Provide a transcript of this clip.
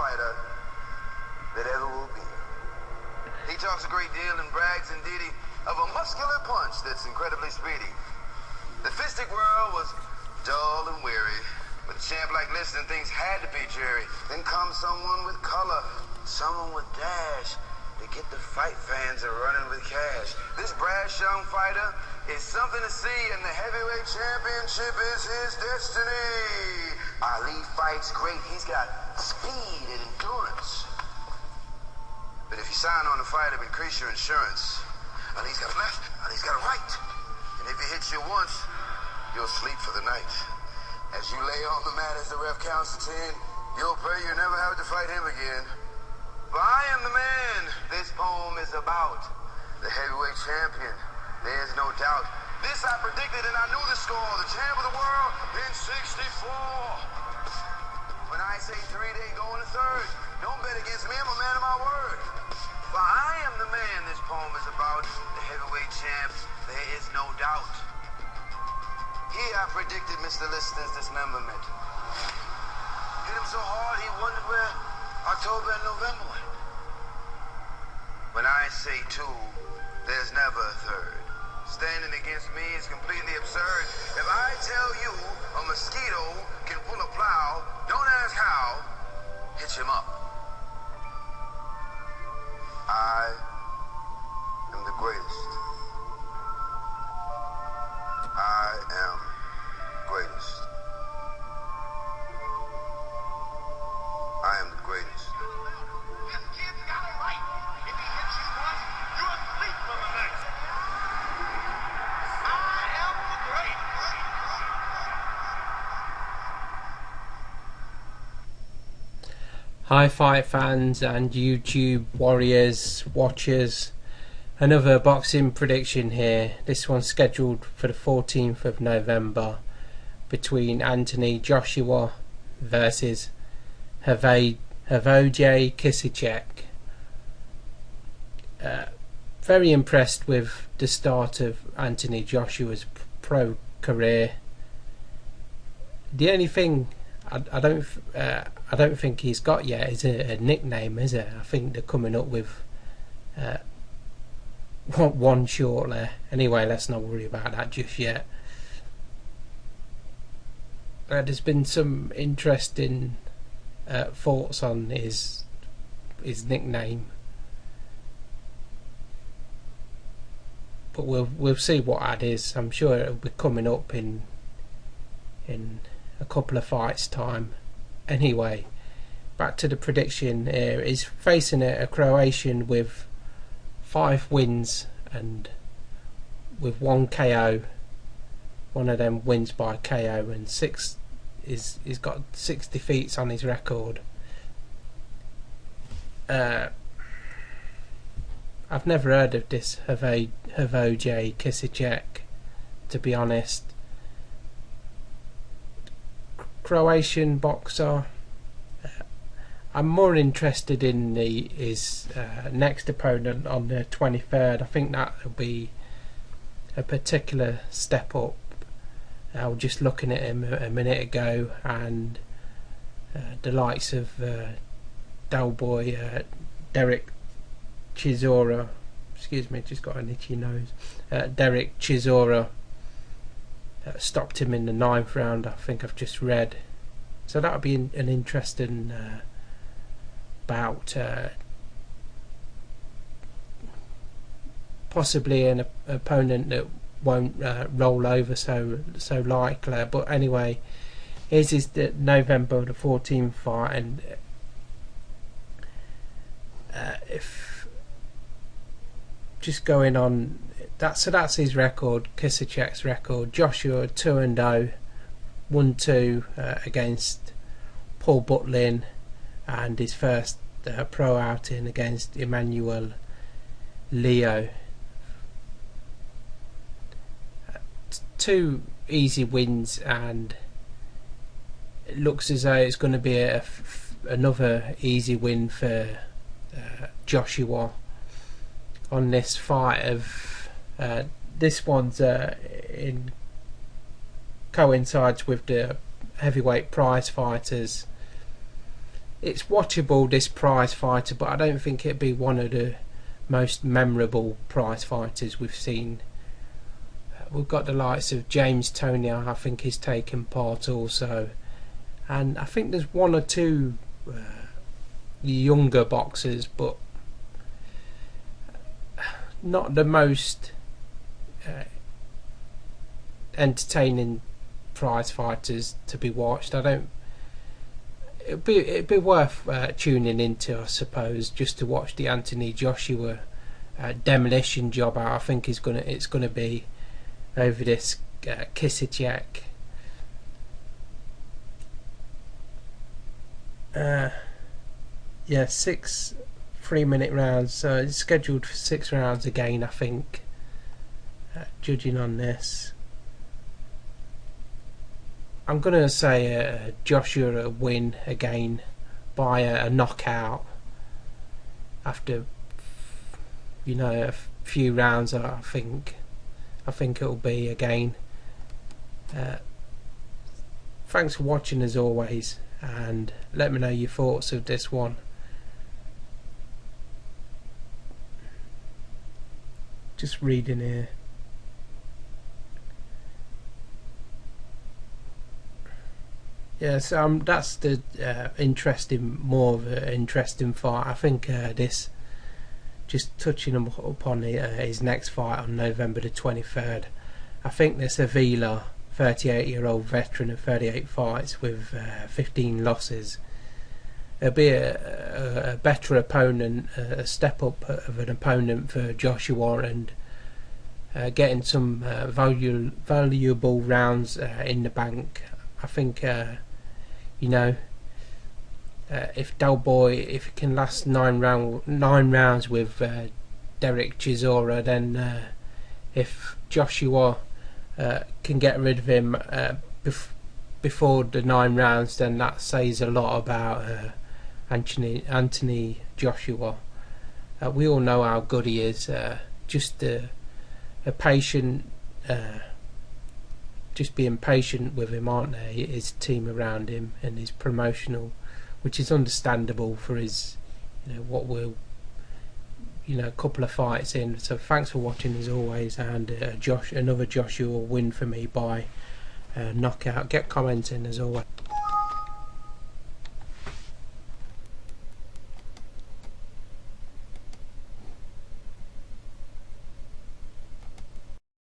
fighter that ever will be. He talks a great deal and brags indeed of a muscular punch that's incredibly speedy. The fistic world was dull and weary. With a champ like Liston, things had to be dreary. Then comes someone with color, someone with dash. To get the fight fans are running with cash. This brash young fighter is something to see, and the heavyweight championship is his destiny. Ali fights great. He's got speed and endurance. But if you sign on to fight him, increase your insurance. Ali's got a left, Ali's got a right. And if he hits you once, you'll sleep for the night. As you lay on the mat as the ref counts to 10, you'll pray you never have to fight him again. For I am the man this poem is about, the heavyweight champion, there's no doubt. This I predicted and I knew the score, the champ of the world in 64. When I say 3, they go in the third. Don't bet against me, I'm a man of my word. For I am the man this poem is about, the heavyweight champ, there is no doubt. Here I predicted Mr. Liston's dismemberment. Hit him so hard he wondered where October and November went. When I say 2, there's never a third. Standing against me is completely absurd. If I tell you a mosquito can pull a plow, don't ask how, hitch him up. I am the greatest. I am greatest. I am the greatest. This kid's got it right. If he hits you once, you're asleep for the next. I am the greatest. Hi fight fans and YouTube warriors, watchers. Another boxing prediction here. This one's scheduled for the 14th of November between Anthony Joshua versus Hrvoje Kisicek. Very impressed with the start of Anthony Joshua's pro career. The only thing I don't think he's got yet is a nickname, is it? I think they're coming up with one shortly. Anyway, let's not worry about that just yet. There's been some interesting thoughts on his nickname, but we'll see what that is. I'm sure it'll be coming up in a couple of fights time. Anyway, back to the prediction here. He's facing a Croatian with 5 wins and with 1 KO. One of them wins by KO, and he's got 6 defeats on his record. I've never heard of this Hrvoje Kisicek, to be honest. Croatian boxer. I'm more interested in his next opponent on the 23rd. I think that will be a particular step up. I was just looking at him a minute ago, and the likes of Delboy, Derek Chisora, excuse me, just got an itchy nose. Derek Chisora stopped him in the 9th round, I think I've just read. So that would be an interesting bout. Possibly an opponent that won't roll over so likely. But anyway, his is the November the 14th fight, and if just going on that, so that's his record, Kisicek's record. Joshua 2-0, 1-2 against Paul Butlin, and his first pro outing against Emmanuel Leo. 2 easy wins, and it looks as though it's going to be another easy win for Joshua on this fight. Of this one's coincides with the heavyweight prize fighters. it's watchable, this prize fighter, but I don't think it'd be one of the most memorable prize fighters we've seen. We've got the likes of James Toney, I think he's taken part also, and I think there's one or two younger boxers, but not the most entertaining prize fighters to be watched. It'd be worth tuning into, I suppose, just to watch the Anthony Joshua demolition job out. I think it's gonna be over this Kisicek. Yeah, 6 3-minute rounds, so it's scheduled for 6 rounds again, I think, judging on this. I'm going to say Joshua win again by a knockout after, you know, a few rounds. I think it'll be again. Thanks for watching as always, and let me know your thoughts of this one. Just reading here. Yes, that's the more of an interesting fight. I think this, just touching upon his next fight on November the 23rd. I think this Avila, 38-year-old veteran of 38 fights with 15 losses, it'll be a better opponent, a step up of an opponent for Joshua, and getting some valuable rounds in the bank. I think, you know, if Del Boy, if he can last 9 rounds with Derek Chisora, then if Joshua can get rid of him before the 9 rounds, then that says a lot about Anthony Joshua. We all know how good he is. Just a patient. Just being patient with him, aren't they? His team around him and his promotional, which is understandable for his, you know, what we're, you know, a couple of fights in. So thanks for watching as always, and another Joshua win for me by knockout. Get commenting as always.